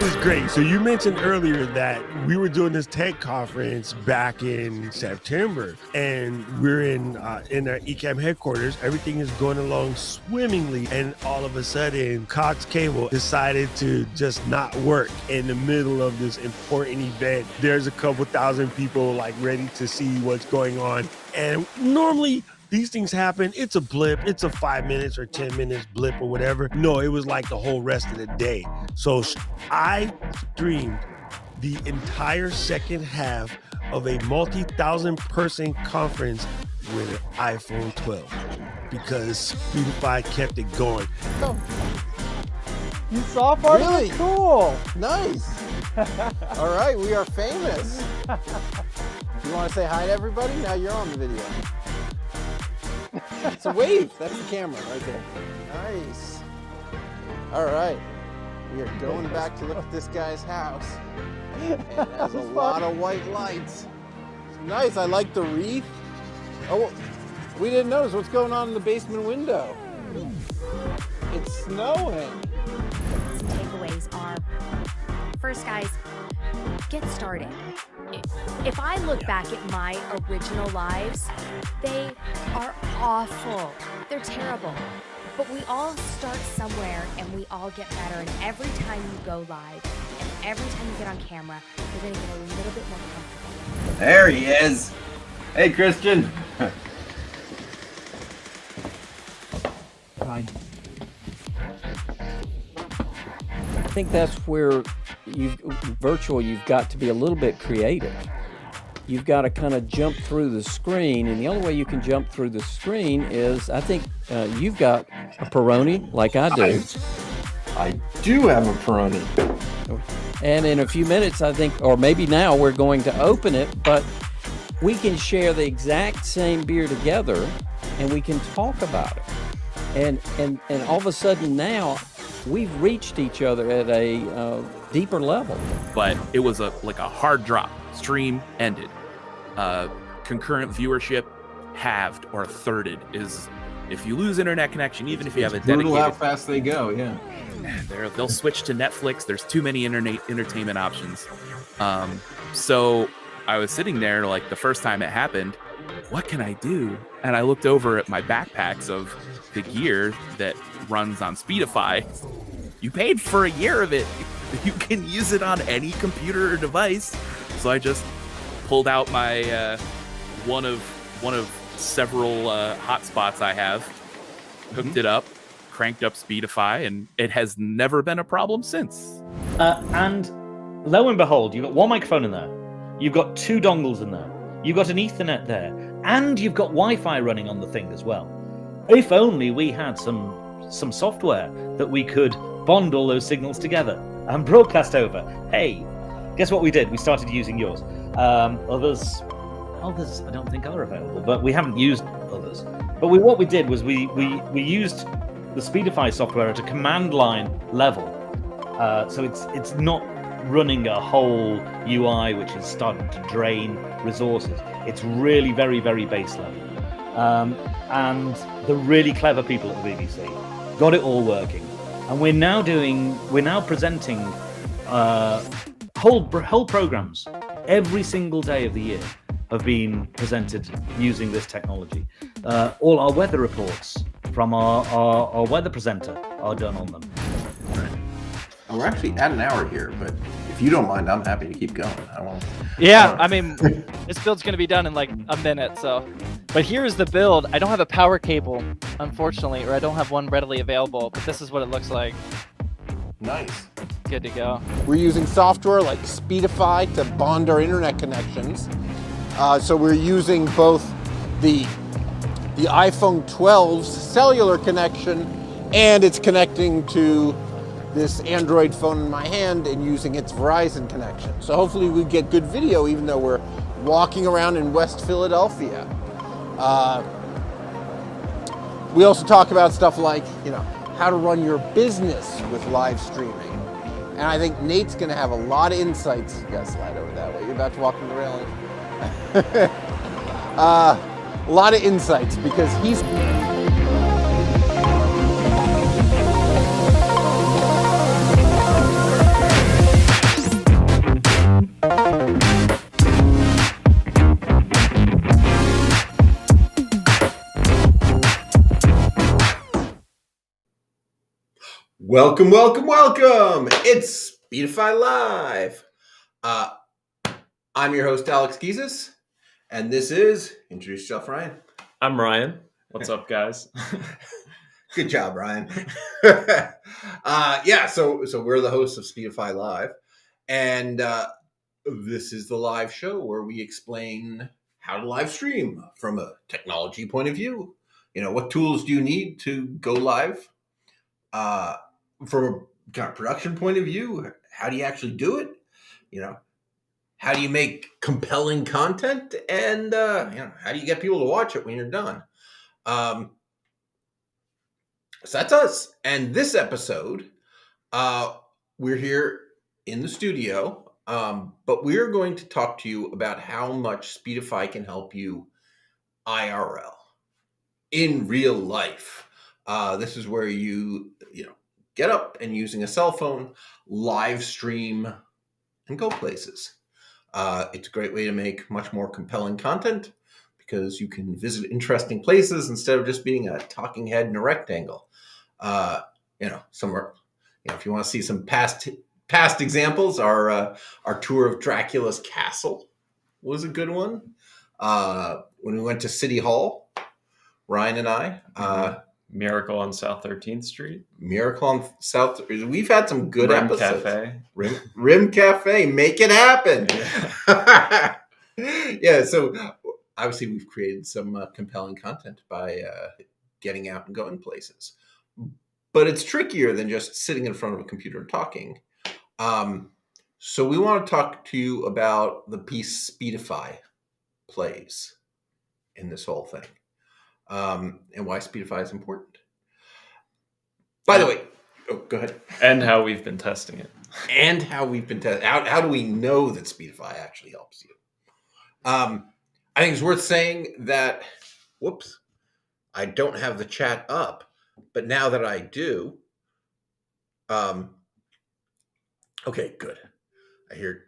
is great. So you mentioned earlier that we were doing this tech conference back in September, and we're in our eCam headquarters. Everything is going along swimmingly, and all of a sudden, Cox Cable decided to just not work in the middle of this important event. There's a couple thousand people like ready to see what's going on, and normally these things happen. It's a blip. It's a 5 minutes or 10 minutes blip or whatever. No, it was like the whole rest of the day. So I streamed the entire second half of a multi-thousand person conference with an iPhone 12 because Speedify kept it going. Oh. You saw part Really? of it? Cool. Nice. All right, we are famous. You want to say hi to everybody? Now you're on the video. It's a wave. That's the camera right there. Nice. All right. We are going back to look at this guy's house. And it has a lot of white lights. Nice. I like the wreath. Oh, we didn't notice what's going on in the basement window. It's snowing. Takeaways are, first, guys, get started. If I look back at my original lives, they are awful. They're terrible. But we all start somewhere and we all get better. And every time you go live and every time you get on camera, you're going to get a little bit more comfortable. There he is. Hey, Christian. Hi. I think that's where you've got to be a little bit creative. You've got to kind of jump through the screen, and the only way you can jump through the screen is, I think you've got a Peroni like I do. I do have a Peroni. And in a few minutes, I think, or maybe now, we're going to open it, but we can share the exact same beer together and we can talk about it. And all of a sudden now, we've reached each other at a deeper level. But it was like a hard drop. Stream ended. Concurrent viewership halved or thirded. Is if you lose internet connection, even if you have a dedicated, how fast they go. Yeah, they'll switch to Netflix. There's too many entertainment options. So I was sitting there like the first time it happened. What can I do? And I looked over at my backpacks of the gear that runs on Speedify. You paid for a year of it. You can use it on any computer or device. So I just pulled out my one of several hotspots I have, hooked it up, cranked up Speedify, and it has never been a problem since. And lo and behold, you've got one microphone in there, you've got two dongles in there, you've got an Ethernet there, and you've got Wi-Fi running on the thing as well. If only we had some software that we could bond all those signals together and broadcast over. Hey, guess what we did? We started using yours. Others I don't think are available, but we haven't used others. But what we did was we used the Speedify software at a command line level. So it's not running a whole UI which is starting to drain resources. It's really very, very base level. And the really clever people at the BBC got it all working. And we're now presenting whole programs every single day of the year have been presented using this technology. All our weather reports from our weather presenter are done on them. Oh, we're actually at an hour here, but if you don't mind, I'm happy to keep going. I mean, this build's going to be done in like a minute, so. But here's the build. I don't have a power cable, unfortunately, or I don't have one readily available, but this is what it looks like. Nice. Good to go. We're using software like Speedify to bond our internet connections. So we're using both the iPhone 12's cellular connection, and it's connecting to this Android phone in my hand and using its Verizon connection. So hopefully we get good video even though we're walking around in West Philadelphia. We also talk about stuff like, how to run your business with live streaming. And I think Nate's gonna have a lot of insights. You gotta slide over that way. You're about to walk on the railing. A lot of insights because he's Welcome, welcome, welcome. It's Speedify Live. I'm your host, Alex Kizis, and this is, introduce yourself, Ryan. I'm Ryan. What's up, guys? Good job, Ryan. So we're the hosts of Speedify Live, and this is the live show where we explain how to live stream from a technology point of view. You know, what tools do you need to go live? From a kind of production point of view, how do you actually do it? You know, how do you make compelling content? And, how do you get people to watch it when you're done? So that's us. And this episode, we're here in the studio, but we're going to talk to you about how much Speedify can help you IRL, in real life. This is where you get up and using a cell phone, live stream, and go places. It's a great way to make much more compelling content because you can visit interesting places instead of just being a talking head in a rectangle. Somewhere, if you want to see some past examples, our tour of Dracula's castle was a good one. When we went to City Hall, Ryan and I, Miracle on South 13th Street. Miracle on South. We've had some good Rim episodes. Cafe. Rim Cafe. Make it happen. Yeah. So obviously we've created some compelling content by getting out and going places. But it's trickier than just sitting in front of a computer and talking. So we want to talk to you about the piece Speedify plays in this whole thing. And why Speedify is important. By the way, go ahead. And how we've been testing it. And how we've been testing. How do we know that Speedify actually helps you? I think it's worth saying that, I don't have the chat up, but now that I do, okay, good. I hear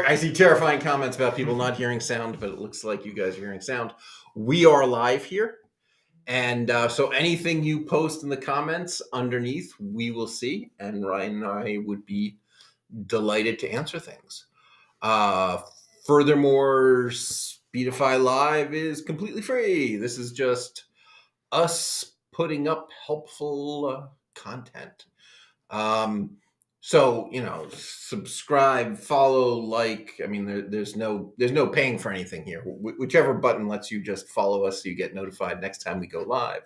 I see terrifying comments about people not hearing sound, but it looks like you guys are hearing sound. We are live here. And so anything you post in the comments underneath, we will see. And Ryan and I would be delighted to answer things. Furthermore, Speedify Live is completely free. This is just us putting up helpful content. So, subscribe, follow, like. I mean, there's no paying for anything here. Whichever button lets you just follow us so you get notified next time we go live.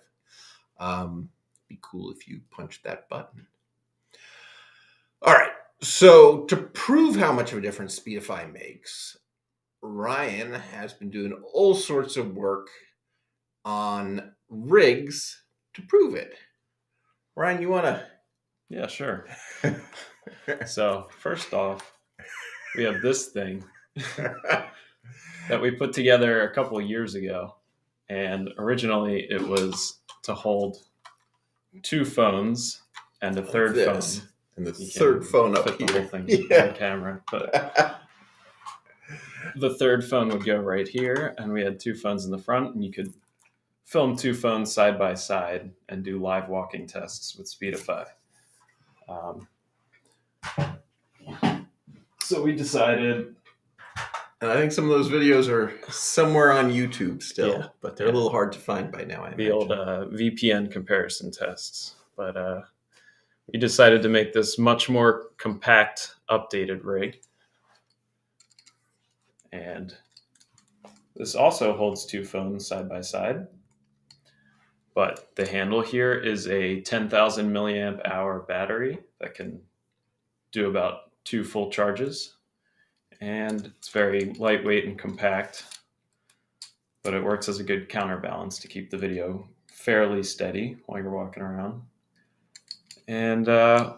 Be cool if you punched that button. All right. So to prove how much of a difference Speedify makes, Ryan has been doing all sorts of work on rigs to prove it. Ryan, you want to? Yeah, sure. So first off, we have this thing that we put together a couple of years ago. And originally it was to hold two phones and a third phone. And the third phone up here. The whole thing on camera. But the third phone would go right here, and we had two phones in the front, and you could film two phones side by side and do live walking tests with Speedify. So we decided, and I think some of those videos are somewhere on YouTube still, but they're a little hard to find by now. The old VPN comparison tests, but we decided to make this much more compact, updated rig. And this also holds two phones side by side. But the handle here is a 10,000 milliamp hour battery that can do about 2 full charges. And it's very lightweight and compact, but it works as a good counterbalance to keep the video fairly steady while you're walking around. And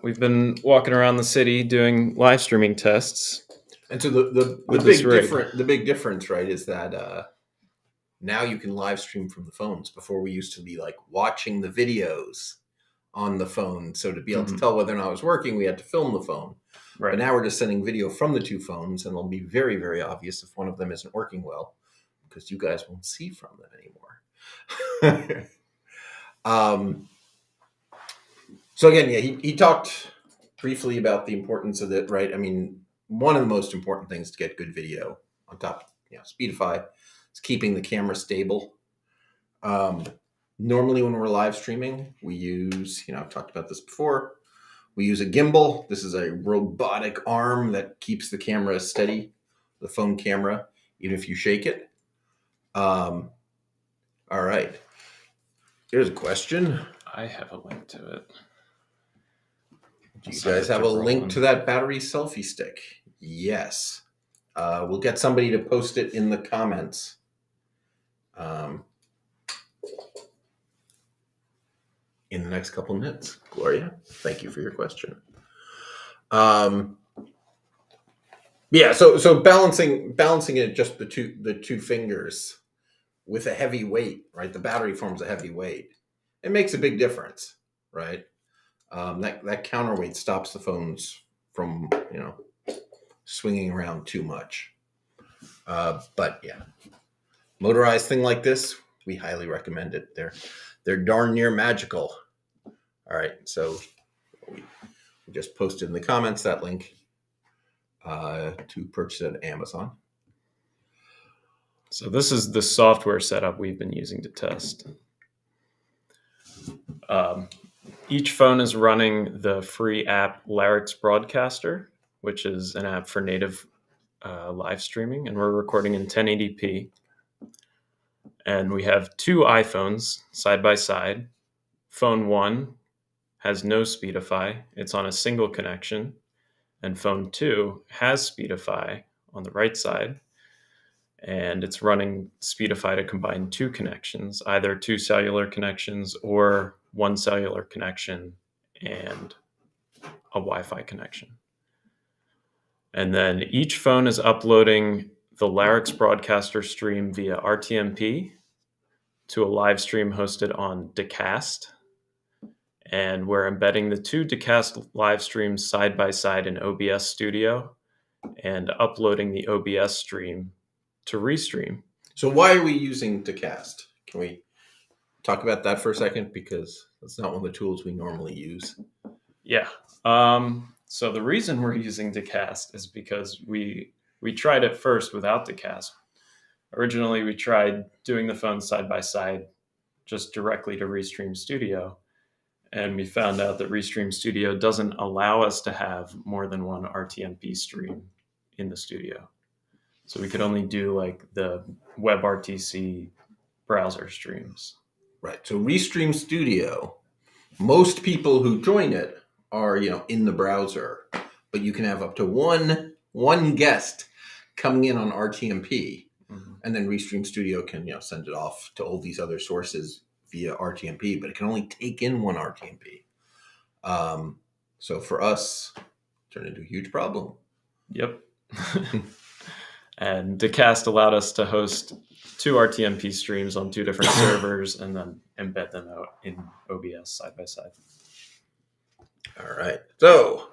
we've been walking around the city doing live streaming tests. And so the big difference, right, is that now you can live stream from the phones. Before we used to be like watching the videos on the phone. So to be able to tell whether or not it was working, we had to film the phone. Right. But now we're just sending video from the two phones, and it'll be very, very obvious if one of them isn't working well, because you guys won't see from them anymore. So again, yeah, he talked briefly about the importance of it, right? I mean, one of the most important things to get good video on top of Speedify is keeping the camera stable. Normally when we're live streaming, we use, I've talked about this before, we use a gimbal. This is a robotic arm that keeps the camera steady, the phone camera, even if you shake it. All right. Here's a question. I have a link to it. Do you guys have a link to that battery selfie stick? Yes. We'll get somebody to post it in the comments. In the next couple minutes. Gloria, thank you for your question. Yeah, so balancing it just the two fingers with a heavy weight, right? The battery forms a heavy weight. It makes a big difference, right? That counterweight stops the phones from, swinging around too much. But yeah, motorized thing like this, we highly recommend it. They're darn near magical. All right, so we just posted in the comments that link to purchase it at Amazon. So this is the software setup we've been using to test. Each phone is running the free app Larix Broadcaster, which is an app for native live streaming, and we're recording in 1080p. And we have two iPhones side by side. Phone 1 has no Speedify. It's on a single connection. And phone 2 has Speedify on the right side. And it's running Speedify to combine two connections, either two cellular connections or one cellular connection and a Wi-Fi connection. And then each phone is uploading the Larix Broadcaster stream via RTMP to a live stream hosted on Dacast. And we're embedding the two Dacast live streams side by side in OBS Studio and uploading the OBS stream to Restream. So why are we using Dacast? Can we talk about that for a second? Because that's not one of the tools we normally use. Yeah. So the reason we're using Dacast is because we tried it first without Dacast. Originally, we tried doing the phones side by side just directly to Restream Studio. And we found out that Restream Studio doesn't allow us to have more than one RTMP stream in the studio. So we could only do like the WebRTC browser streams. Right. So Restream Studio, most people who join it are, in the browser, but you can have up to one guest coming in on RTMP, and then Restream Studio can, send it off to all these other sources via RTMP, but it can only take in one RTMP. So for us, it turned into a huge problem. Yep. And Dacast allowed us to host two RTMP streams on two different servers and then embed them out in OBS side by side. All right. So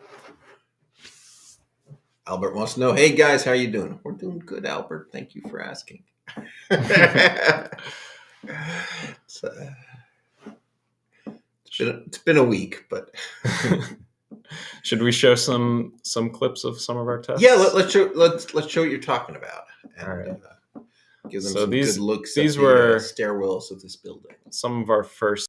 Albert wants to know, hey guys, how you doing? We're doing good, Albert. Thank you for asking. It's been a week, but should we show some clips of some of our tests? Yeah, let's show what you're talking about. And, all right. Give them so some these, good looks these at were the stairwells of this building. Some of our first.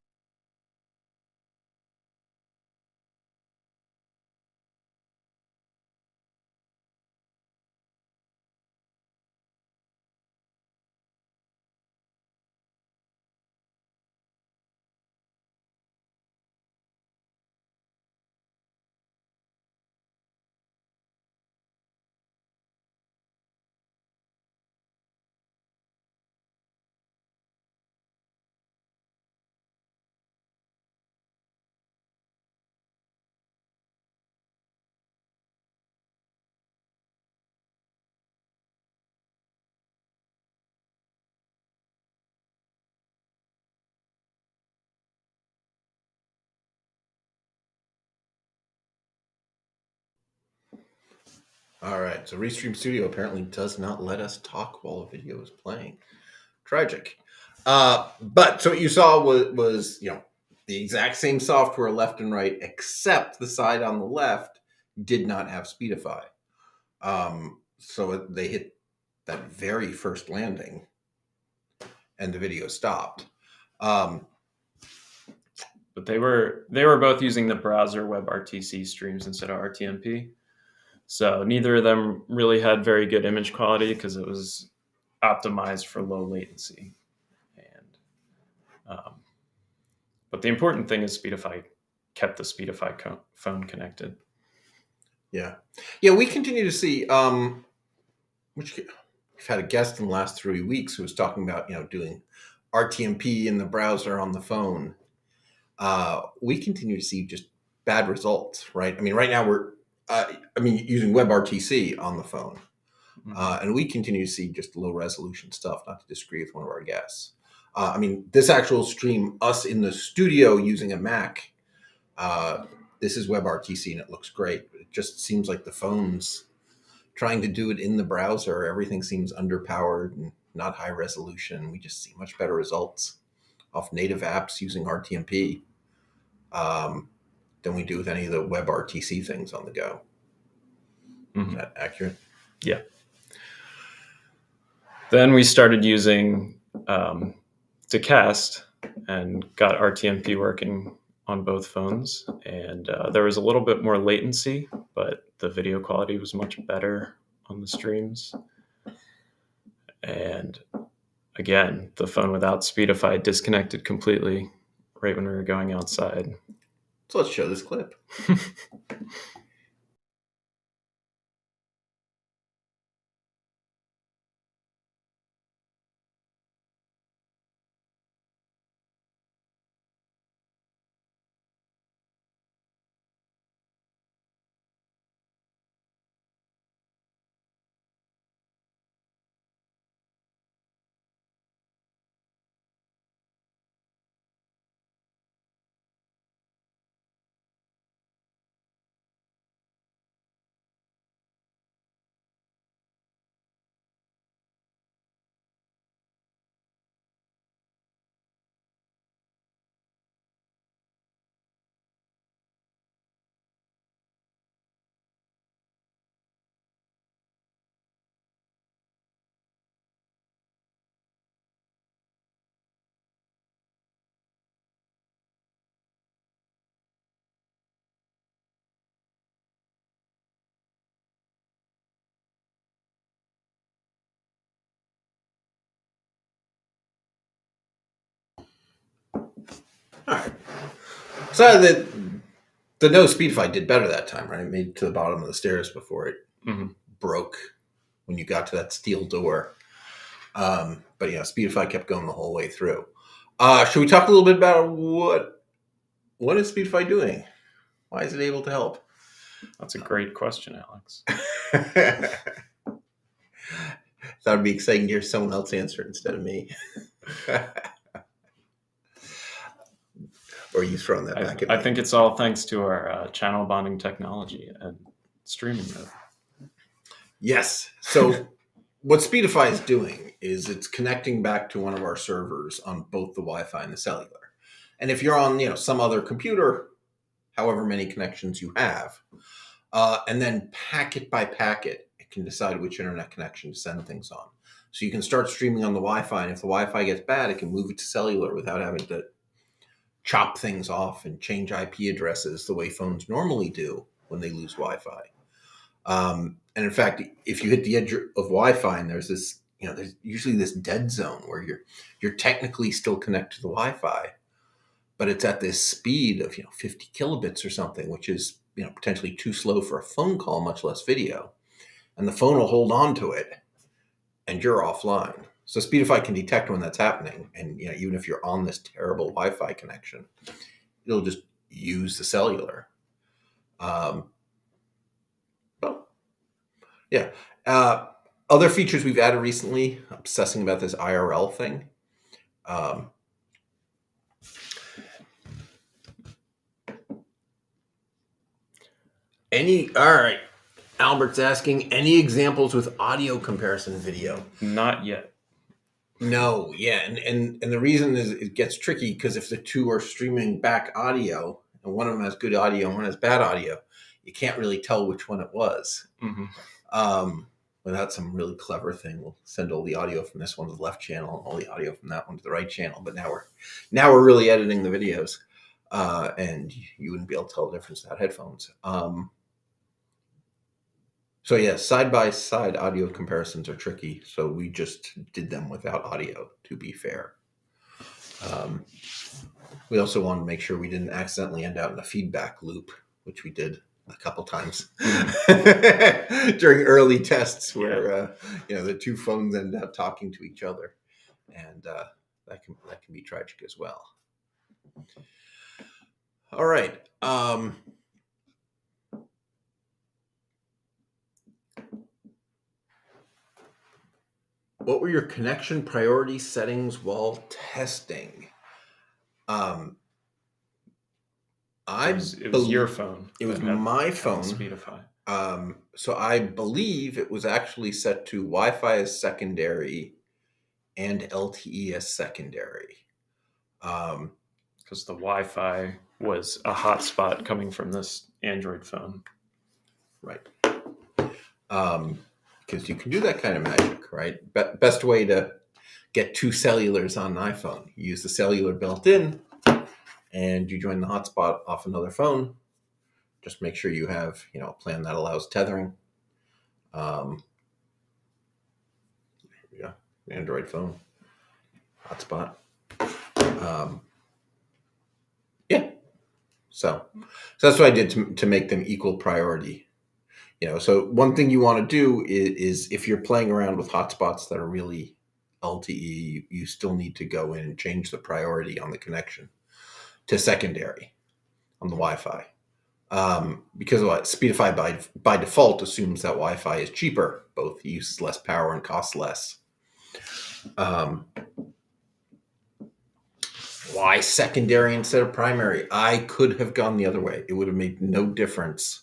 All right, so Restream Studio apparently does not let us talk while a video is playing. Tragic. But so what you saw was the exact same software left and right, except the side on the left did not have Speedify. So they hit that very first landing and the video stopped. But they were both using the browser WebRTC streams instead of RTMP. So neither of them really had very good image quality because it was optimized for low latency. And but the important thing is Speedify kept the Speedify phone connected. Yeah, we continue to see. We've had a guest in the last 3 weeks who was talking about doing RTMP in the browser on the phone. We continue to see just bad results, right? I mean, right now we're using WebRTC on the phone, and we continue to see just low resolution stuff. Not to disagree with one of our guests. This actual stream, us in the studio using a Mac, this is WebRTC and it looks great. It just seems like the phone's trying to do it in the browser. Everything seems underpowered and not high resolution. We just see much better results off native apps using RTMP than we do with any of the WebRTC things on the go. Is that accurate? Yeah. Then we started using Dacast and got RTMP working on both phones. And there was a little bit more latency, but the video quality was much better on the streams. And again, the phone without Speedify disconnected completely right when we were going outside. So let's show this clip. All right. So the no Speedify did better that time, right? It made it to the bottom of the stairs before it broke when you got to that steel door. But Speedify kept going the whole way through. Should we talk a little bit about what is Speedify doing? Why is it able to help? That's a great question, Alex. That would be exciting to hear someone else answer it instead of me. Or are you throwing that back at me? I think it's all thanks to our channel bonding technology and streaming mode. Yes. So what Speedify is doing is it's connecting back to one of our servers on both the Wi-Fi and the cellular. And if you're on some other computer, however many connections you have, and then packet by packet, it can decide which internet connection to send things on. So you can start streaming on the Wi-Fi, and if the Wi-Fi gets bad, it can move it to cellular without having to chop things off and change IP addresses the way phones normally do when they lose Wi-Fi. And in fact, if you hit the edge of Wi-Fi and there's this, there's usually this dead zone where you're technically still connected to the Wi-Fi, but it's at this speed of 50 kilobits or something, which is potentially too slow for a phone call, much less video. And the phone will hold on to it, and you're offline. So Speedify can detect when that's happening, and even if you're on this terrible Wi-Fi connection, it'll just use the cellular. Other features we've added recently, obsessing about this IRL thing. All right. Albert's asking, any examples with audio comparison video? Not yet. No, yeah, and the reason is it gets tricky because if the two are streaming back audio and one of them has good audio and one has bad audio, you can't really tell which one it was. Without some really clever thing, we'll send all the audio from this one to the left channel and all the audio from that one to the right channel. But now we're really editing the videos, and you wouldn't be able to tell the difference without headphones. So yeah, side-by-side audio comparisons are tricky. So we just did them without audio, to be fair. We also wanted to make sure we didn't accidentally end out in a feedback loop, which we did a couple times during early tests where the two phones ended up talking to each other. And that can be tragic as well. All right. What were your connection priority settings while testing? It was your phone. It was my phone. Speedify. So I believe it was actually set to Wi-Fi as secondary and LTE as secondary. Because the Wi-Fi was a hotspot coming from this Android phone. Right. Because you can do that kind of magic, right? Best way to get two cellulars on an iPhone. You use the cellular built in, and you join the hotspot off another phone. Just make sure you have, a plan that allows tethering. Android phone, hotspot. So that's what I did to make them equal priority. So one thing you want to do is if you're playing around with hotspots that are really LTE, you still need to go in and change the priority on the connection to secondary on the Wi-Fi. Because Speedify by default assumes that Wi-Fi is cheaper, both uses less power and costs less. Why secondary instead of primary? I could have gone the other way. It would have made no difference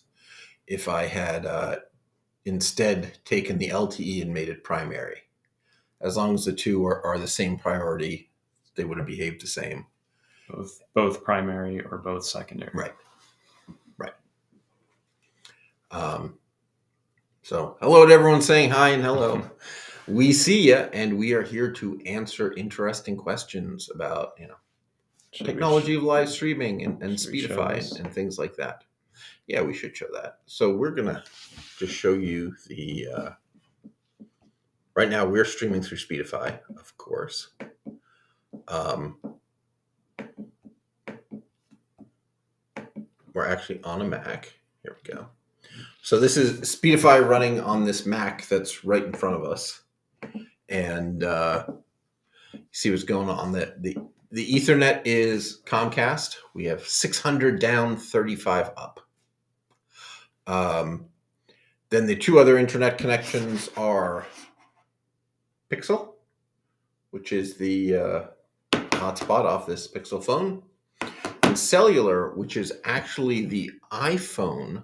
if I had instead taken the LTE and made it primary. As long as the two are the same priority, they would have behaved the same. Both primary or both secondary. Right. So hello to everyone saying hi and hello. We see you, and we are here to answer interesting questions about technology of live streaming and Speedify and things like that. Yeah, we should show that. So we're going to just show you the... right now, we're streaming through Speedify, of course. We're actually on a Mac. Here we go. So this is Speedify running on this Mac that's right in front of us. And you see what's going on. The Ethernet is Comcast. We have 600 down, 35 up. Then the two other internet connections are Pixel, which is the hotspot off this Pixel phone, and Cellular, which is actually the iPhone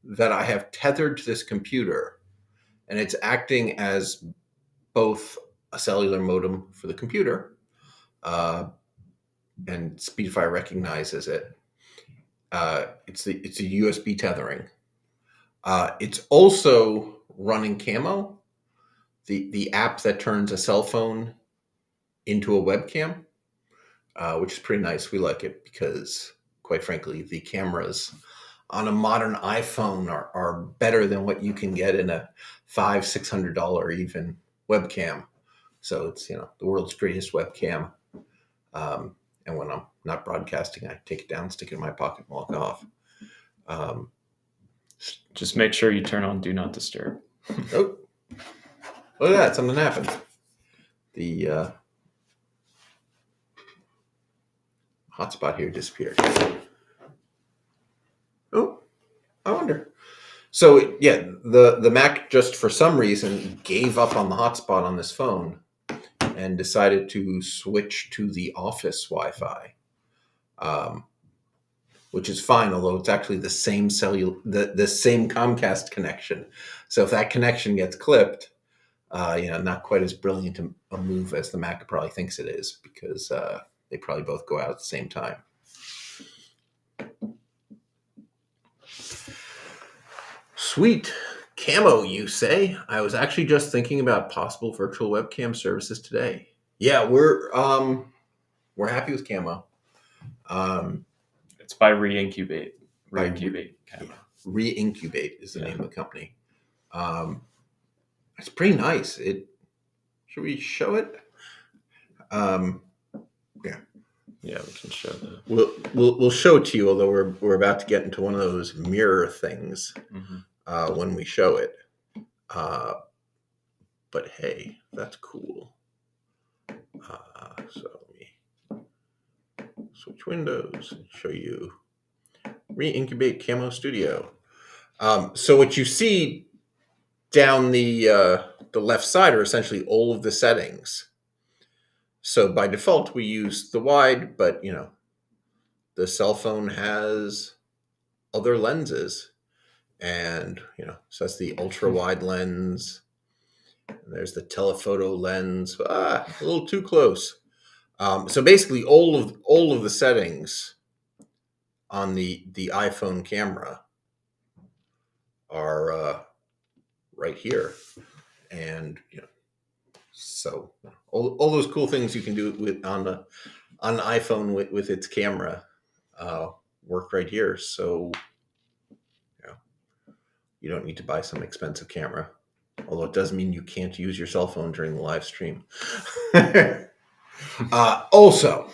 that I have tethered to this computer, and it's acting as both a cellular modem for the computer, and Speedify recognizes it. It's a USB tethering. It's also running Camo, the app that turns a cell phone into a webcam, which is pretty nice. We like it because, quite frankly, the cameras on a modern iPhone are better than what you can get in a $500-600 even webcam. So it's the world's greatest webcam. And when I'm not broadcasting, I take it down, stick it in my pocket, and walk off. Just make sure you turn on Do Not Disturb. Oh, look at that! Something happened. The hotspot here disappeared. Oh, I wonder. So yeah, the Mac just for some reason gave up on the hotspot on this phone and decided to switch to the office Wi-Fi, which is fine, although it's actually the same the same Comcast connection. So if that connection gets clipped, Not quite as brilliant a move as the Mac probably thinks it is, because they probably both go out at the same time. Sweet. Camo, you say? I was actually just thinking about possible virtual webcam services today. Yeah, we're happy with Camo. It's by Reincubate. Reincubate Camo. Yeah. Reincubate is the name of the company. It's pretty nice. Should we show it? Yeah, we can show that. We'll show it to you, although we're about to get into one of those mirror things when we show it. But hey, that's cool. So let me switch windows and show you Reincubate Camo Studio. So what you see down the left side are essentially all of the settings. So by default, we use the wide, but the cell phone has other lenses, and so that's the ultra wide lens. And there's the telephoto lens. A little too close. So basically, all of the settings on the iPhone camera are right here, and so all those cool things you can do on the iPhone with its camera work right here. So you don't need to buy some expensive camera, although it does mean you can't use your cell phone during the live stream. Also,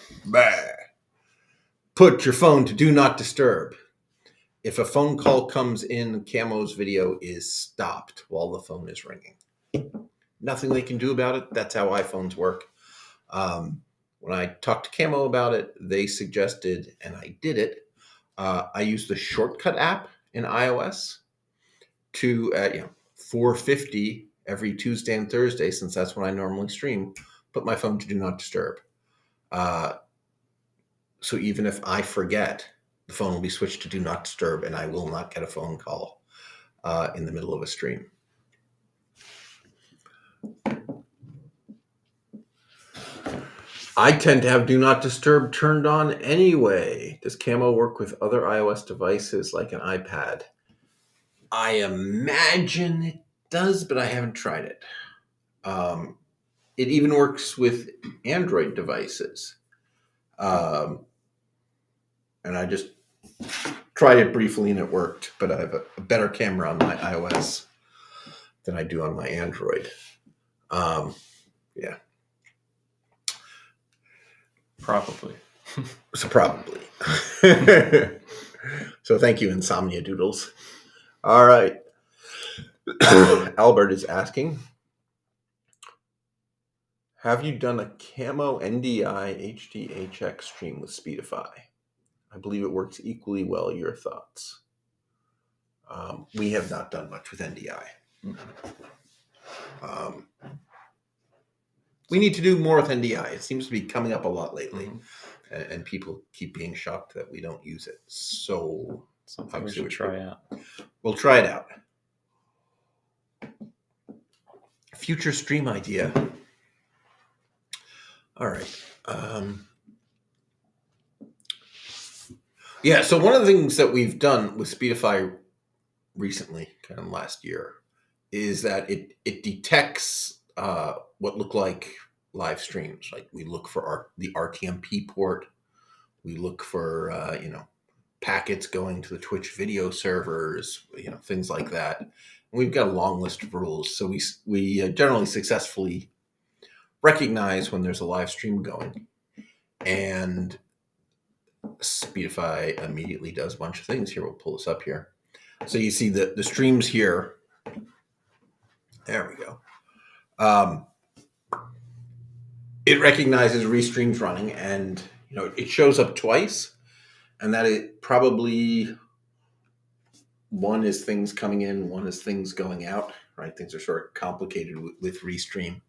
put your phone to do not disturb. If a phone call comes in, Camo's video is stopped while the phone is ringing. Nothing they can do about it. That's how iPhones work. When I talked to Camo about it, they suggested, and I did it, I use the shortcut app in iOS to, at 4:50 every Tuesday and Thursday, since that's when I normally stream, put my phone to do not disturb. So even if I forget, the phone will be switched to do not disturb, and I will not get a phone call in the middle of a stream. I tend to have do not disturb turned on anyway. Does Camo work with other iOS devices like an iPad? I imagine it does, but I haven't tried it. It even works with Android devices. And I just tried it briefly and it worked, but I have a better camera on my iOS than I do on my Android. Yeah. Probably. So probably. So thank you, Insomnia Doodles. All right. Albert is asking, have you done a Camo NDI HDHX stream with Speedify? I believe it works equally well. Your thoughts? We have not done much with NDI. We need to do more with NDI. It seems to be coming up a lot lately, and people keep being shocked that we don't use it. So something we should try out. We'll try it out. Future stream idea. All right. Yeah, so one of the things that we've done with Speedify recently, kind of last year, is that it detects what look like live streams. Like we look for the RTMP port. We look for, packets going to the Twitch video servers, things like that. And we've got a long list of rules. So we generally successfully recognize when there's a live stream going. And Speedify immediately does a bunch of things. Here, we'll pull this up here. So you see the streams here. There we go. It recognizes Restream's running, and it shows up twice, and that it probably one is things coming in, one is things going out. Right? Things are sort of complicated with Restream.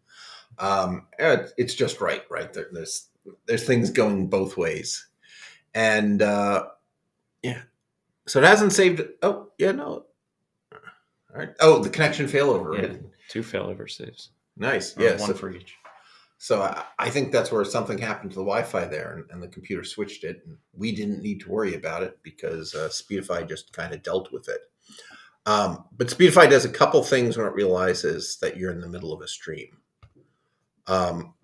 It's just right. There's things going both ways, and yeah. So it hasn't saved. Oh yeah, no. All right. Oh, the connection failover. Yeah, Right? 2 failover saves. Nice. Or Yes. one for each. So I think that's where something happened to the Wi-Fi there, and the computer switched it. And we didn't need to worry about it because Speedify just kind of dealt with it. But Speedify does a couple things when it realizes that you're in the middle of a stream. Sorry,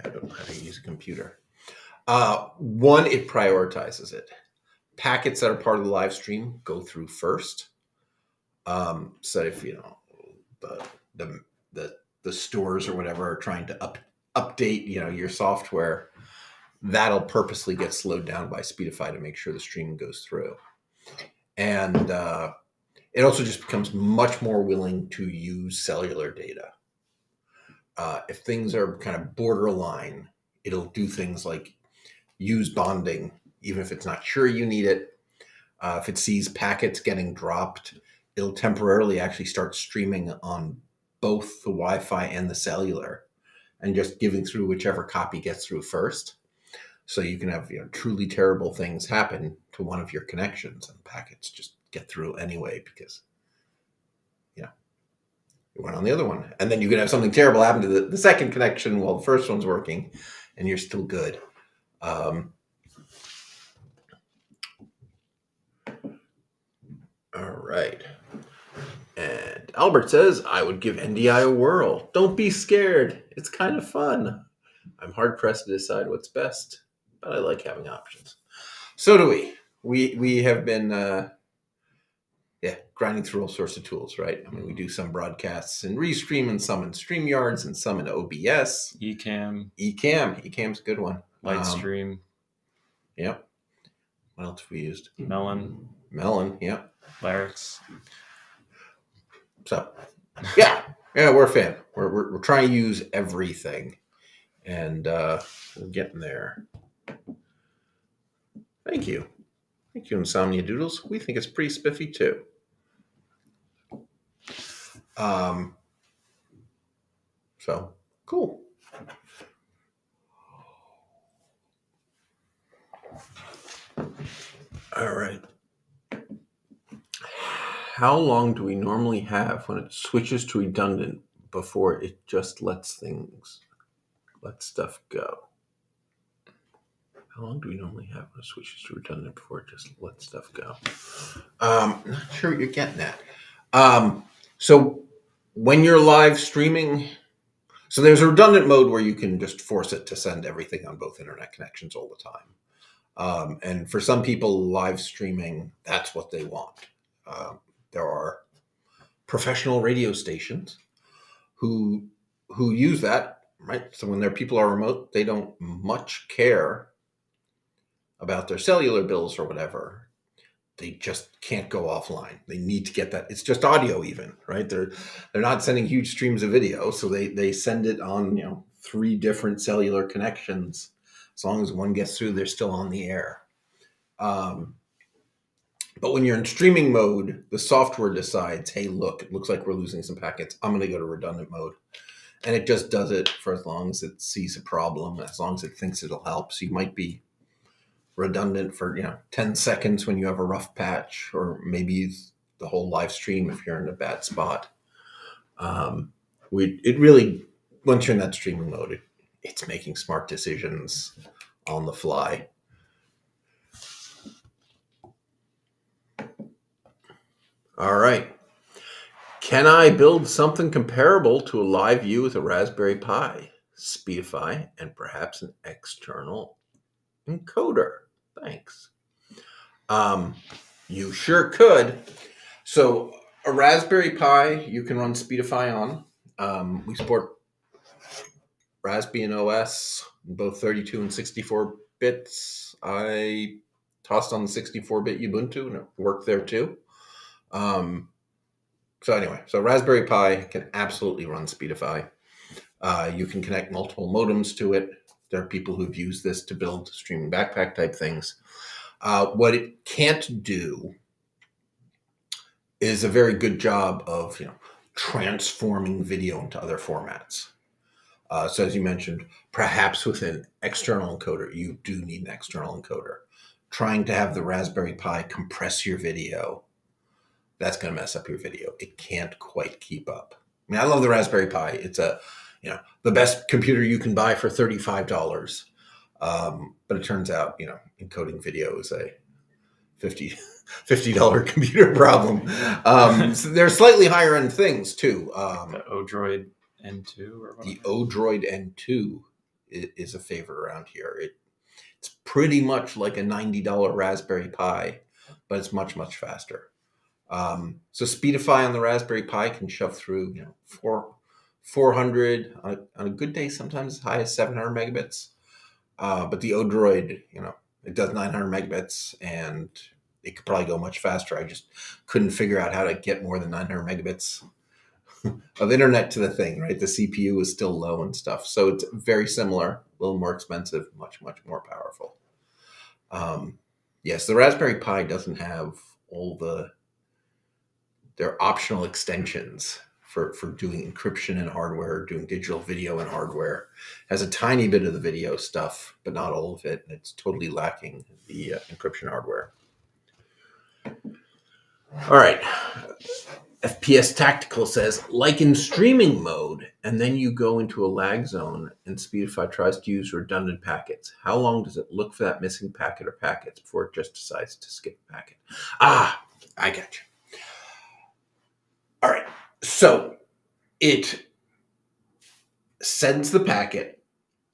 I don't know how to use a computer. One, it prioritizes it. Packets that are part of the live stream go through first. So if the stores or whatever are trying to update your software, that'll purposely get slowed down by Speedify to make sure the stream goes through. And it also just becomes much more willing to use cellular data. If things are kind of borderline, it'll do things like use bonding, even if it's not sure you need it. If it sees packets getting dropped, it'll temporarily actually start streaming on both the Wi-Fi and the cellular and just giving through whichever copy gets through first. So you can have truly terrible things happen to one of your connections and packets just get through anyway because it went on the other one. And then you could have something terrible happen to the second connection while the first one's working and you're still good. All right. And Albert says, I would give NDI a whirl. Don't be scared. It's kind of fun. I'm hard pressed to decide what's best, but I like having options. So do we. We have been grinding through all sorts of tools, right? I mean, we do some broadcasts in Restream and some in StreamYards and some in OBS. Ecamm's a good one. Livestream. Yep. What else have we used? Melon. Yep. Larix. So, yeah, we're a fan. We're trying to use everything, and we're getting there. Thank you, Insomnia Doodles. We think it's pretty spiffy too. So cool. All right. How long do we normally have when it switches to redundant before it just lets stuff go? How long do we normally have when it switches to redundant before it just lets stuff go? Not sure what you're getting at. So when you're live streaming, so there's a redundant mode where you can just force it to send everything on both internet connections all the time. And for some people, live streaming, that's what they want. There are professional radio stations who use that, right? So when their people are remote, they don't much care about their cellular bills or whatever. They just can't go offline. They need to get that. It's just audio even, right? They're not sending huge streams of video, so they send it on 3 different cellular connections. As long as one gets through, they're still on the air. But when you're in streaming mode, the software decides, hey, look, it looks like we're losing some packets. I'm going to go to redundant mode. And it just does it for as long as it sees a problem, as long as it thinks it'll help. So you might be redundant for 10 seconds when you have a rough patch, or maybe the whole live stream if you're in a bad spot. It really, once you're in that streaming mode, it's making smart decisions on the fly. All right. Can I build something comparable to a live view with a Raspberry Pi, Speedify, and perhaps an external encoder? Thanks. You sure could. So a Raspberry Pi, you can run Speedify on. We support Raspbian OS, both 32 and 64 bits. I tossed on the 64-bit Ubuntu and it worked there too. So Raspberry Pi can absolutely run Speedify. You can connect multiple modems to it. There are people who've used this to build streaming backpack type things. What it can't do is a very good job of transforming video into other formats. So as you mentioned, perhaps with an external encoder, you do need an external encoder. Trying to have the Raspberry Pi compress your video that's going to mess up your video. It can't quite keep up. I mean, I love the Raspberry Pi. It's the best computer you can buy for $35. But it turns out, encoding video is a $50 computer problem. So they're slightly higher end things too. The Odroid N2 or whatever. The Odroid N2 is a favorite around here. It's pretty much like a $90 Raspberry Pi, but it's much, much faster. So Speedify on the Raspberry Pi can shove through 400 on a good day, sometimes as high as 700 megabits. But the Odroid, it does 900 megabits, and it could probably go much faster. I just couldn't figure out how to get more than 900 megabits of internet to the thing, right? The CPU is still low and stuff. So it's very similar, a little more expensive, much, much more powerful. Yes, the Raspberry Pi doesn't have all their optional extensions for doing encryption in hardware, doing digital video in hardware. It has a tiny bit of the video stuff, but not all of it. And it's totally lacking the encryption hardware. All right. FPS Tactical says, like in streaming mode, and then you go into a lag zone and Speedify tries to use redundant packets. How long does it look for that missing packet or packets before it just decides to skip a packet? I got you. All right. So it sends the packet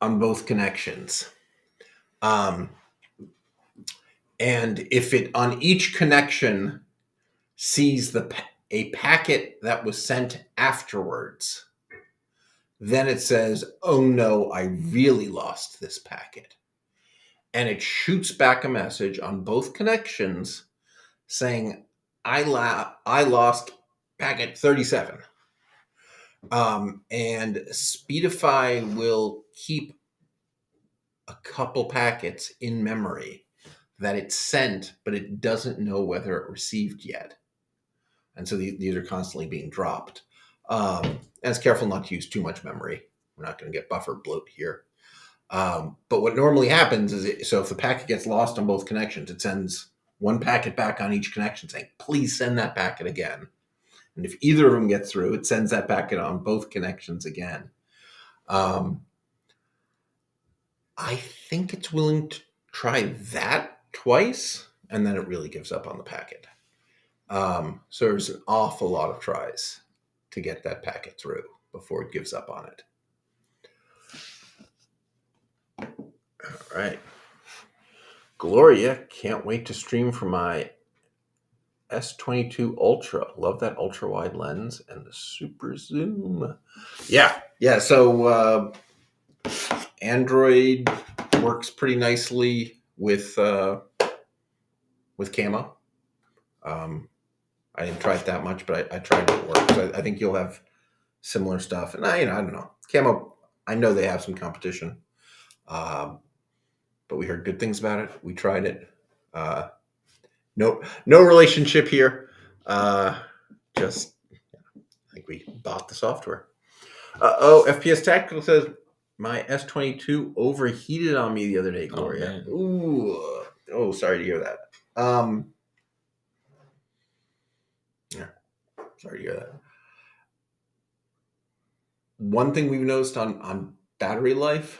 on both connections. And if it on each connection sees a packet that was sent afterwards, then it says, oh no, I really lost this packet. And it shoots back a message on both connections saying, I lost packet 37. And Speedify will keep a couple packets in memory that it sent, but it doesn't know whether it received yet. And so these are constantly being dropped. And it's careful not to use too much memory. We're not going to get buffer bloat here. But what normally happens is, so if the packet gets lost on both connections, it sends one packet back on each connection saying, please send that packet again. And if either of them get through, it sends that packet on both connections again. I think it's willing to try that twice, and then it really gives up on the packet. So there's an awful lot of tries to get that packet through before it gives up on it. All right. Gloria, can't wait to stream for my S22 Ultra. Love that ultra wide lens and the super zoom. Yeah. So Android works pretty nicely with Camo. I didn't try it that much, but I tried it works. So I think you'll have similar stuff. And I don't know. Camo, I know they have some competition, but we heard good things about it. We tried it. No relationship here. Just I think we bought the software. FPS Tactical says my S22 overheated on me the other day, Gloria. Oh, sorry to hear that. Sorry to hear that. One thing we've noticed on battery life,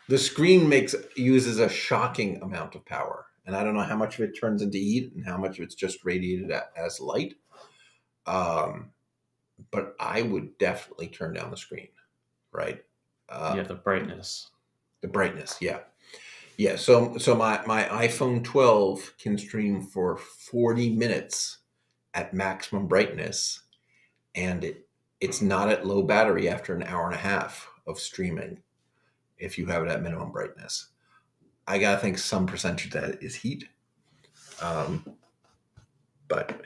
the screen uses a shocking amount of power. And I don't know how much of it turns into heat and how much of it's just radiated as light. But I would definitely turn down the screen, right? The brightness. The brightness, yeah. Yeah, so my iPhone 12 can stream for 40 minutes at maximum brightness, and it's not at low battery after an hour and a half of streaming if you have it at minimum brightness. I gotta think some percentage of that is heat. But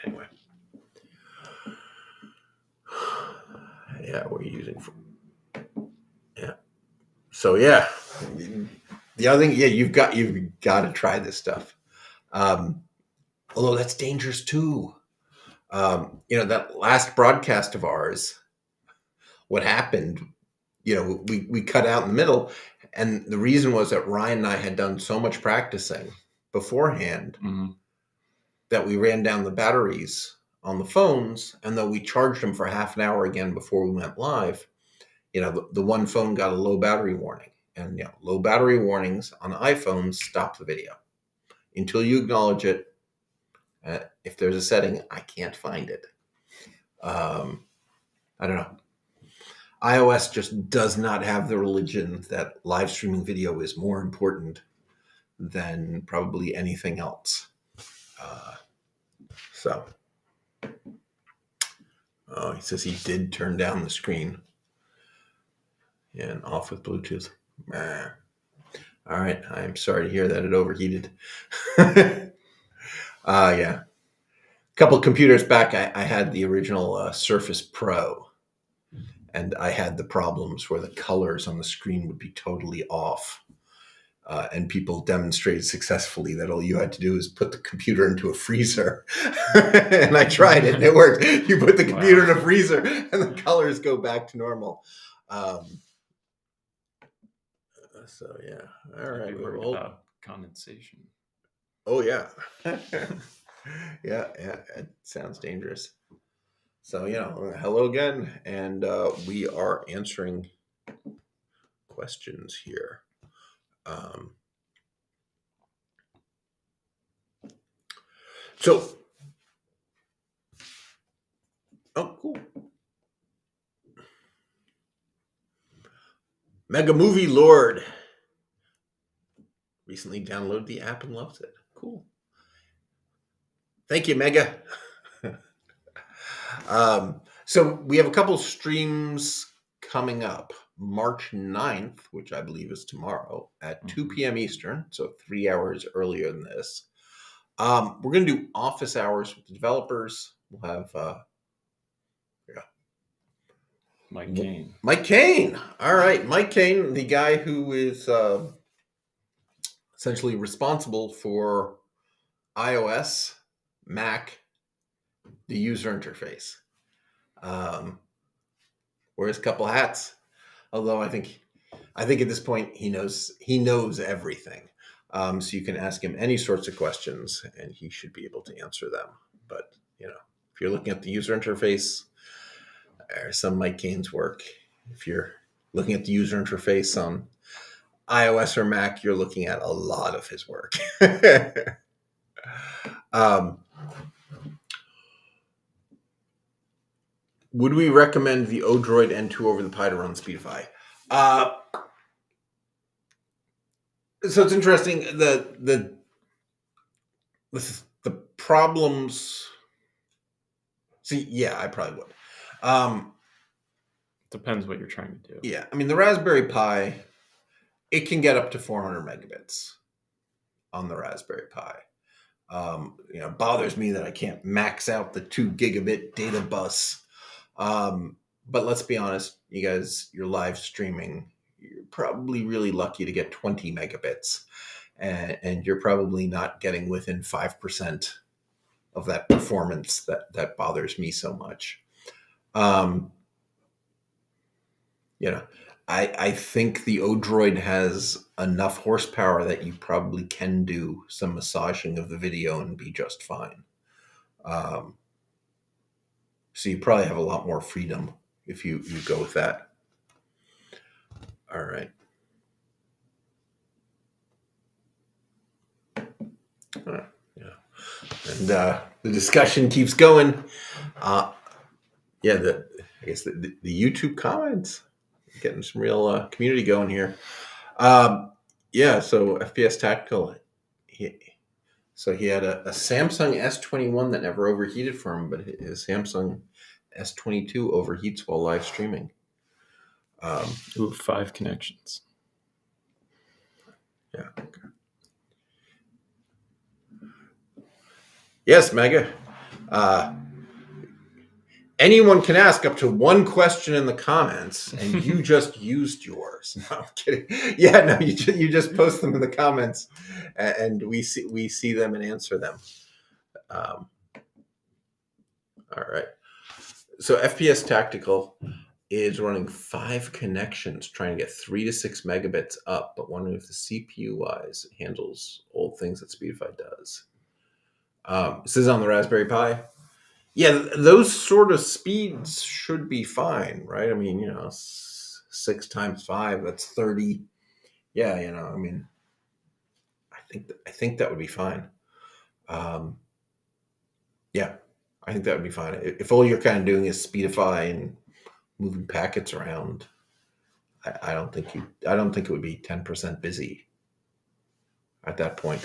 anyway. Yeah, what are you using for? Yeah. So yeah. The other thing, you've got to try this stuff. Although that's dangerous too. That last broadcast of ours, what happened, we cut out in the middle, and the reason was that Ryan and I had done so much practicing beforehand that we ran down the batteries on the phones, and though we charged them for half an hour again before we went live, the one phone got a low battery warning. And low battery warnings on iPhones stop the video until you acknowledge it. If there's a setting, I can't find it. I don't know. iOS just does not have the religion that live streaming video is more important than probably anything else. He says he did turn down the screen and off with Bluetooth. All right. I'm sorry to hear that it overheated. Yeah. A couple computers back, I had the original Surface Pro, and I had the problems where the colors on the screen would be totally off. And people demonstrated successfully that all you had to do is put the computer into a freezer. And I tried it and it worked. You put the computer in a freezer and the colors go back to normal. So yeah. All right. We're about condensation. Oh yeah. Yeah. It sounds dangerous. So, hello again. And we are answering questions here. Oh, cool. Mega Movie Lord recently downloaded the app and loves it. Cool. Thank you, Mega. So we have a couple streams coming up. March 9th, which I believe is tomorrow, at 2 p.m. Eastern, so 3 hours earlier than this. We're going to do office hours with the developers. We'll have Mike Kane. Mike Kane. All right. Mike Kane, the guy who is essentially responsible for iOS, Mac, the user interface. Wears a couple hats. Although I think at this point he knows everything. So you can ask him any sorts of questions and he should be able to answer them. But, if you're looking at the user interface, there's some Mike Kane's work. If you're looking at the user interface on iOS or Mac, you're looking at a lot of his work. Would we recommend the Odroid N2 over the Pi to run Speedify? So it's interesting. The problems. See, yeah, I probably would. Depends what you're trying to do. Yeah, I mean the Raspberry Pi, it can get up to 400 megabits on the Raspberry Pi. Bothers me that I can't max out the 2 gigabit data bus. But let's be honest, you guys, you're live streaming. You're probably really lucky to get 20 megabits. And you're probably not getting within 5% of that performance that bothers me so much. I think the Odroid has enough horsepower that you probably can do some massaging of the video and be just fine. So you probably have a lot more freedom if you go with that. All right. And the discussion keeps going. I guess the YouTube comments, getting some real community going here. So FPS Tactical, he had a Samsung S21 that never overheated for him, but his Samsung S22 overheats while live streaming. 5 connections. Yeah. Okay. Yes, Mega. Anyone can ask up to one question in the comments, and you just used yours. No, I'm kidding. Yeah, no, you just post them in the comments, and we see them and answer them. All right. So FPS Tactical is running 5 connections, trying to get 3 to 6 megabits up, but wondering if the CPU-wise handles old things that Speedify does. This is on the Raspberry Pi. Yeah, those sort of speeds should be fine, right? I mean, 6 times 5, that's 30. Yeah, I mean, I think that would be fine. Yeah, I think that would be fine. If all you're kind of doing is Speedify and moving packets around, I don't think it would be 10% busy at that point.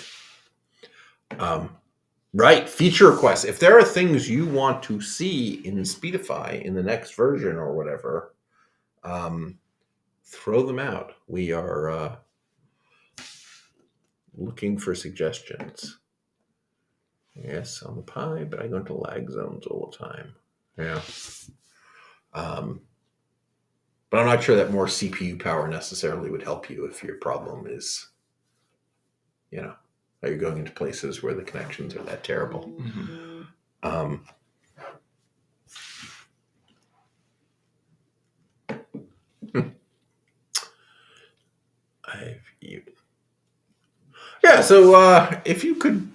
Right, feature requests. If there are things you want to see in Speedify in the next version or whatever, throw them out. We are looking for suggestions. Yes, on the Pi, but I go into lag zones all the time. Yeah. But I'm not sure that more CPU power necessarily would help you if your problem is, are you going into places where the connections are that terrible? Mm-hmm. Yeah, so if you could,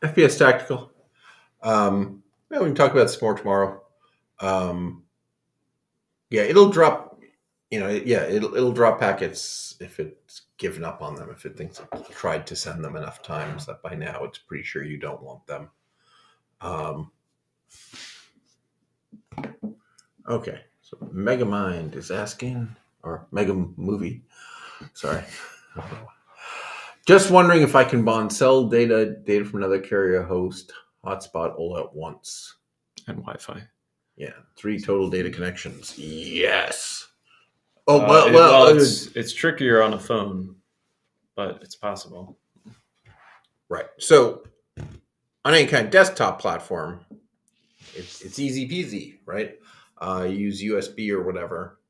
FPS Tactical, we can talk about this more tomorrow. Yeah, it'll drop. It'll drop packets if it's given up on them. If it thinks it's tried to send them enough times that by now it's pretty sure you don't want them. Okay, so Megamind is asking, or Mega Movie, sorry. Just wondering if I can bond cell data from another carrier host hotspot all at once. And Wi-Fi. Yeah, 3 total data connections. Yes. It's trickier on a phone, but it's possible. Right. So on any kind of desktop platform, it's easy peasy, right? You use USB or whatever,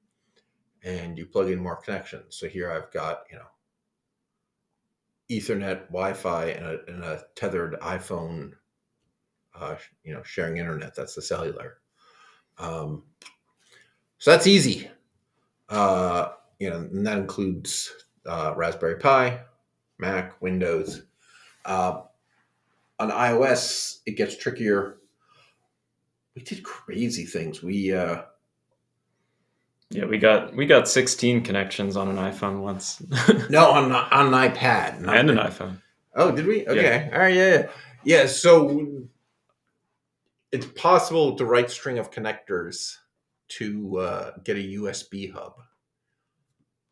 and you plug in more connections. So here I've got, Ethernet, Wi-Fi, and a tethered iPhone, sharing internet. That's the cellular. So that's easy. And that includes Raspberry Pi, Mac, Windows. On iOS, it gets trickier. We did crazy things. We got 16 connections on an iPhone once. No, on an iPad and an iPhone. Oh, did we? Okay, yeah. All right, yeah. So it's possible to write string of connectors to get a USB hub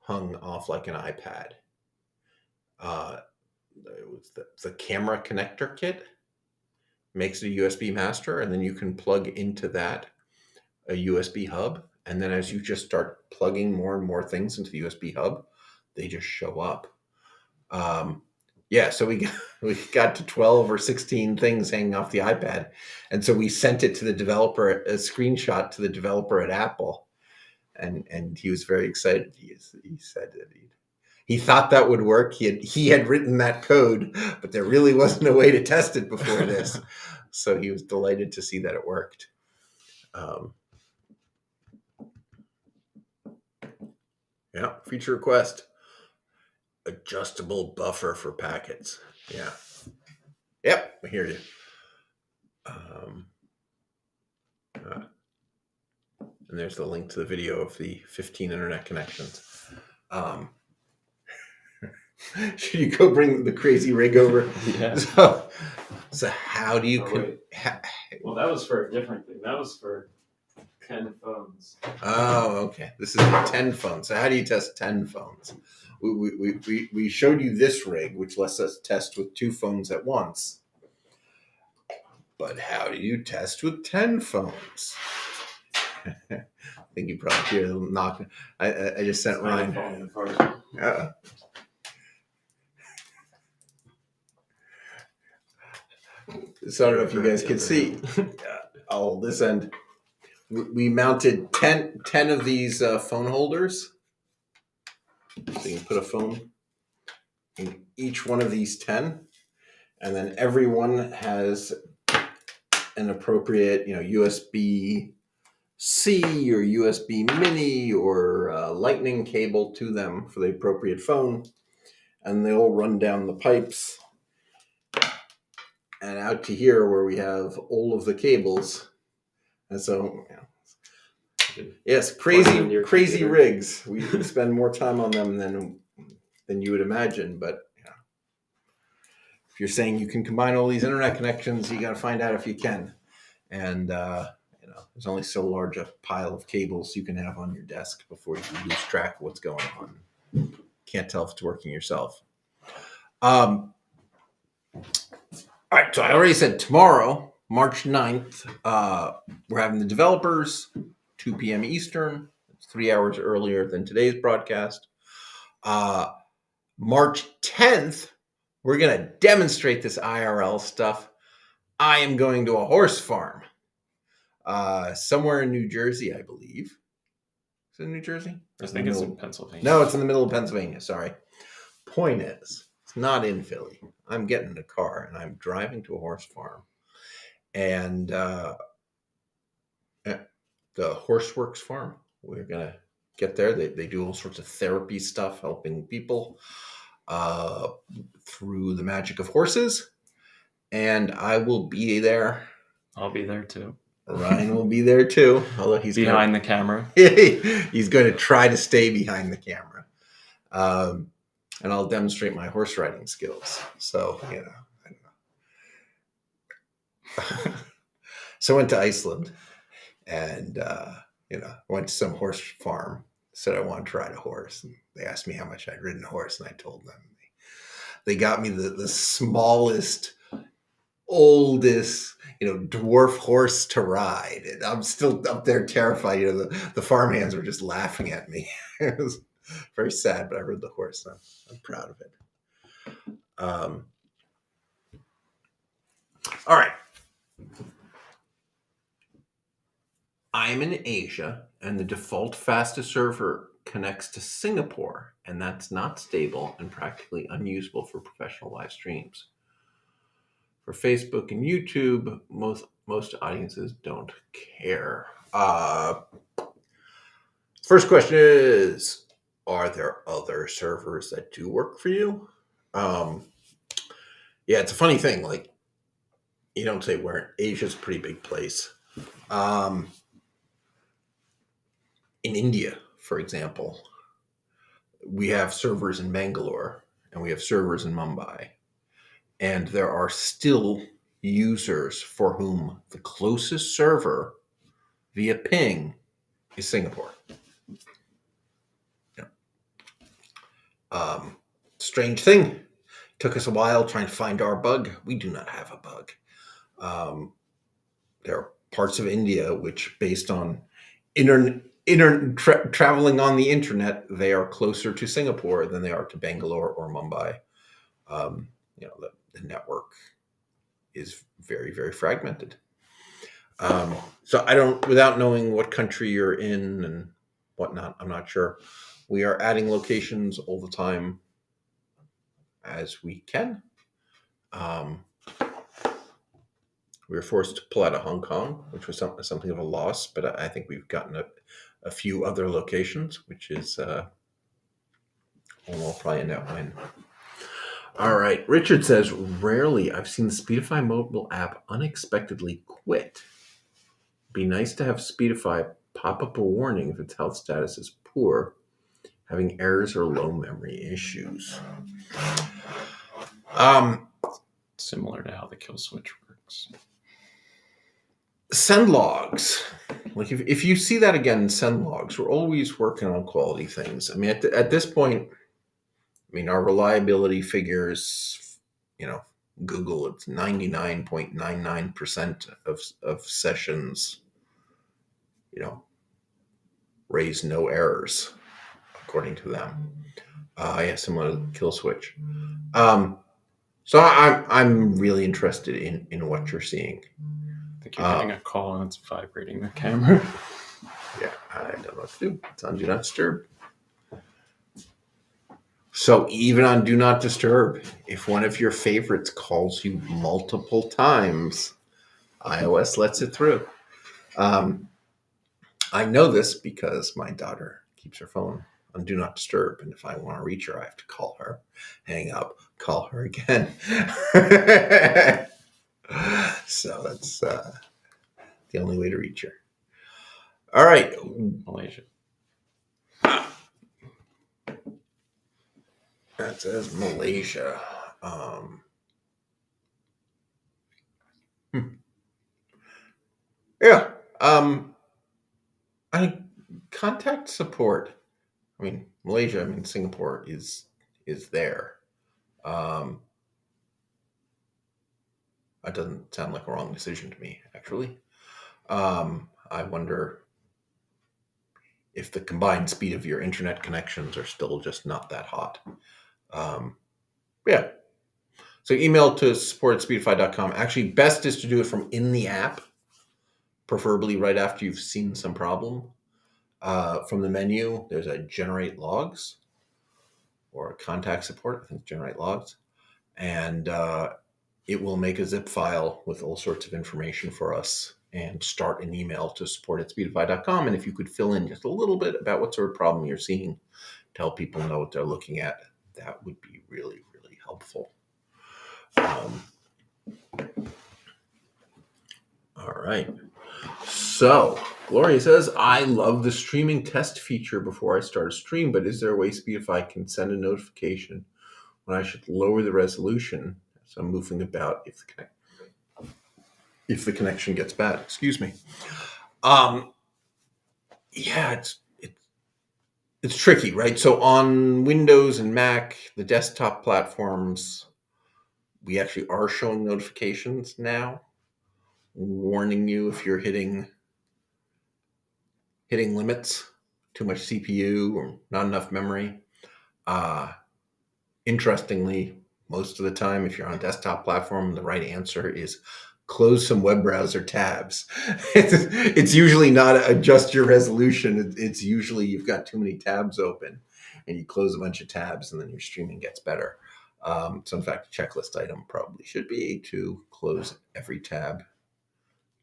hung off like an iPad. It was the camera connector kit makes a USB master, and then you can plug into that a USB hub. And then as you just start plugging more and more things into the USB hub, they just show up. So we got to 12 or 16 things hanging off the iPad. And so we sent it to the developer, a screenshot to the developer at Apple. And he was very excited. He said that he thought that would work. He had written that code, but there really wasn't a way to test it before this. So he was delighted to see that it worked. Feature request. Adjustable buffer for packets. Yeah. Yep, I hear you. And there's the link to the video of the 15 internet connections. Should you go bring the crazy rig over? Yeah. So how do you... Well, that was for a different thing. That was for 10 phones. Oh, okay. This is 10 phones. So how do you test 10 phones? We showed you this rig, which lets us test with 2 phones at once. But how do you test with 10 phones? I think you probably hear them knocking. I just sent Ryan. So I don't know if you guys can see. I'll hold this end. We mounted 10 of these phone holders. So you can put a phone in each one of these 10. And then every one has an appropriate, USB-C or USB mini or lightning cable to them for the appropriate phone. And they'll run down the pipes and out to here where we have all of the cables. And so, yes, crazy rigs. We spend more time on them than you would imagine. But if you're saying you can combine all these internet connections, you got to find out if you can. And there's only so large a pile of cables you can have on your desk before you lose track of what's going on. Can't tell if it's working yourself. All right, so I already said tomorrow, March 9th, we're having the developers, 2 p.m. Eastern. It's 3 hours earlier than today's broadcast. March 10th, we're going to demonstrate this IRL stuff. I am going to a horse farm somewhere in New Jersey, I believe. Is it in New Jersey? I think it's in Pennsylvania. No, it's in the middle of Pennsylvania. Sorry. Point is, it's not in Philly. I'm getting in a car and I'm driving to a horse farm. And the Horseworks farm, we're going to get there. They do all sorts of therapy stuff, helping people through the magic of horses. And I will be there. I'll be there too. Ryan will be there too, although he's behind the camera. He's going to try to stay behind the camera. And I'll demonstrate my horse riding skills. So, I don't know. So I went to Iceland and, went to some horse farm, said I wanted to ride a horse. And they asked me how much I'd ridden a horse, and I told them. They got me the smallest, oldest, dwarf horse to ride. And I'm still up there terrified. The farmhands were just laughing at me. It was very sad, but I rode the horse. And I'm proud of it. All right. I'm in Asia, and the default fastest server connects to Singapore, and that's not stable and practically unusable for professional live streams. For Facebook and YouTube, most audiences don't care. First question is, are there other servers that do work for you? It's a funny thing. Like, you don't say where. Asia's a pretty big place. In India, for example, we have servers in Bangalore and we have servers in Mumbai. And there are still users for whom the closest server via ping is Singapore. Strange thing. Took us a while trying to find our bug. We do not have a bug. There are parts of India which, based on traveling on the internet, they are closer to Singapore than they are to Bangalore or Mumbai. The network is very, very fragmented. So I don't, without knowing what country you're in and whatnot, I'm not sure. We are adding locations all the time as we can. We were forced to pull out of Hong Kong, which was something of a loss, but I think we've gotten a few other locations, which is probably a net win. All right. Richard says, rarely I've seen the Speedify mobile app unexpectedly quit. Be nice to have Speedify pop up a warning if its health status is poor, having errors or low memory issues. Similar to how the kill switch works. Send logs. Like if you see that again in send logs, we're always working on quality things. I mean, at this point, our reliability figures, Google, it's 99.99% of sessions, raise no errors, according to them. Similar to kill switch. So I'm really interested in what you're seeing. I think you're getting a call and it's vibrating the camera. Yeah, I don't know what to do. It's on Do Not Disturb. So even on Do Not Disturb, if one of your favorites calls you multiple times, iOS lets it through. I know this because my daughter keeps her phone on Do Not Disturb, and if I want to reach her, I have to call her, hang up, call her again. So that's the only way to reach her. All right. Malaysia. That says Malaysia. Yeah. I contact support. I mean, Malaysia. I mean, Singapore is there. That doesn't sound like a wrong decision to me, actually. I wonder if the combined speed of your internet connections are still just not that hot. Yeah. So email to support@speedify.com. Actually, best is to do it from in the app, preferably right after you've seen some problem. From the menu, there's a generate logs or contact support. I think generate logs. And it will make a zip file with all sorts of information for us and start an email to support@speedify.com. And if you could fill in just a little bit about what sort of problem you're seeing, to help people know what they're looking at, that would be really, really helpful. All right. So Gloria says, I love the streaming test feature before I start a stream, but is there a way Speedify can send a notification when I should lower the resolution? So I'm moving about if the connection gets bad. Excuse me. Yeah, it's tricky, right? So on Windows and Mac, the desktop platforms, we actually are showing notifications now, warning you if you're hitting limits, too much CPU or not enough memory. Interestingly, most of the time, if you're on a desktop platform, the right answer is close some web browser tabs. It's usually not adjust your resolution. It's usually you've got too many tabs open and you close a bunch of tabs and then your streaming gets better. So in fact, a checklist item probably should be to close every tab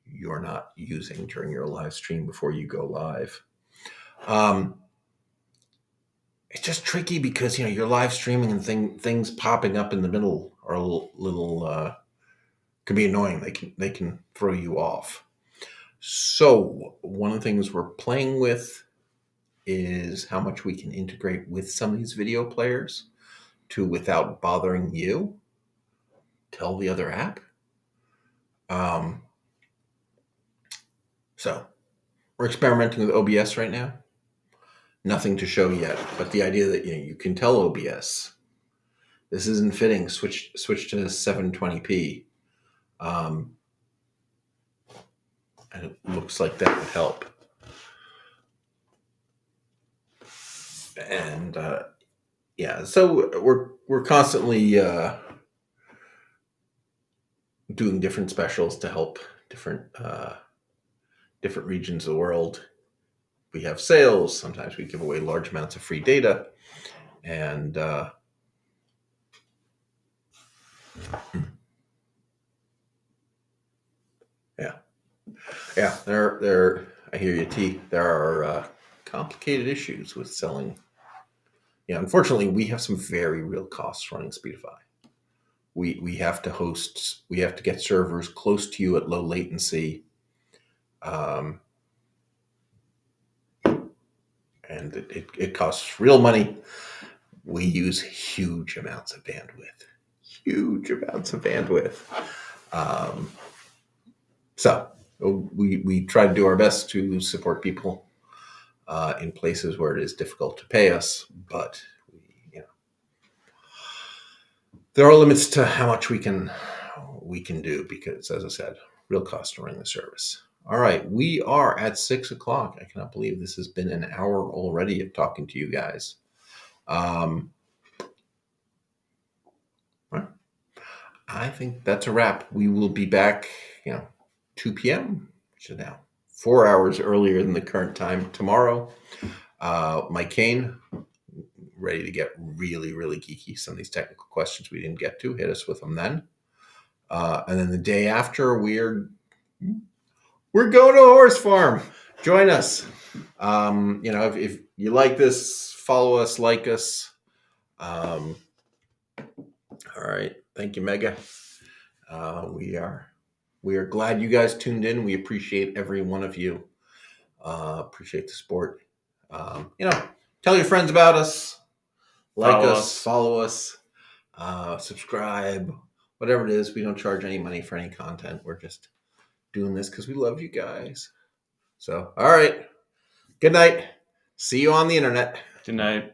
you're not using during your live stream before you go live. It's just tricky because, you're live streaming and things popping up in the middle are a little can be annoying. They can throw you off. So one of the things we're playing with is how much we can integrate with some of these video players to, without bothering you, tell the other app. So we're experimenting with OBS right now. Nothing to show yet, but the idea that you can tell OBS this isn't fitting. Switch to 720p. And it looks like that would help. And yeah, so we're constantly doing different specials to help different regions of the world. We have sales. Sometimes we give away large amounts of free data, and yeah. There. I hear you, T. There are complicated issues with selling. Yeah, unfortunately, we have some very real costs running Speedify. We have to host. We have to get servers close to you at low latency. And it costs real money. We use huge amounts of bandwidth. So we try to do our best to support people in places where it is difficult to pay us, but there are limits to how much we can do because, as I said, real cost to run the service. All right, we are at 6 o'clock. I cannot believe this has been an hour already of talking to you guys. I think that's a wrap. We will be back, 2 p.m., which is now 4 hours earlier than the current time tomorrow. Mike Kane, ready to get really, really geeky. Some of these technical questions we didn't get to, hit us with them then. And then the day after, we're going to a horse farm. Join us. If you like this, follow us, like us. All right. Thank you, Mega. We are We are glad you guys tuned in. We appreciate every one of you. Appreciate the support. Tell your friends about us. Follow us, subscribe, whatever it is. We don't charge any money for any content. We're just doing this because we love you guys. So, all right. Good night. See you on the internet. Good night.